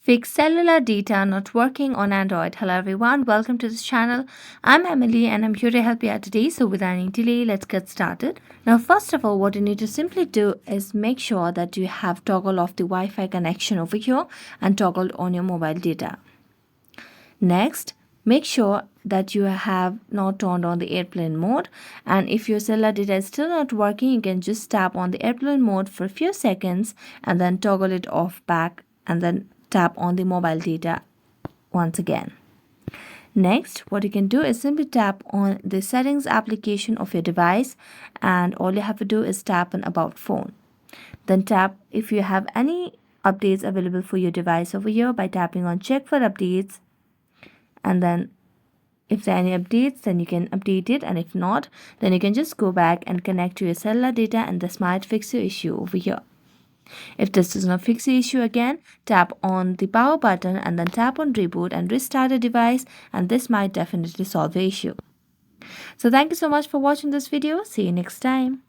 Fix cellular data not working on Android. Hello everyone, welcome to this channel. I'm Emily and I'm here to help you out today. So without any delay, let's get started. Now first of all, what you need to simply do is make sure that you have toggle off the Wi-Fi connection over here and toggled on your mobile data. Next, make sure that you have not turned on the airplane mode, and if your cellular data is still not working, you can just tap on the airplane mode for a few seconds and then toggle it off back and then tap on the mobile data once again. Next, what you can do is simply tap on the settings application of your device, and all you have to do is tap on about phone. Then tap if you have any updates available for your device over here by tapping on check for updates, and then if there are any updates, then you can update it, and if not, then you can just go back and connect to your cellular data, and this might fix your issue over here. If this does not fix the issue again, tap on the power button and then tap on reboot and restart the device, and this might definitely solve the issue. So thank you so much for watching this video. See you next time.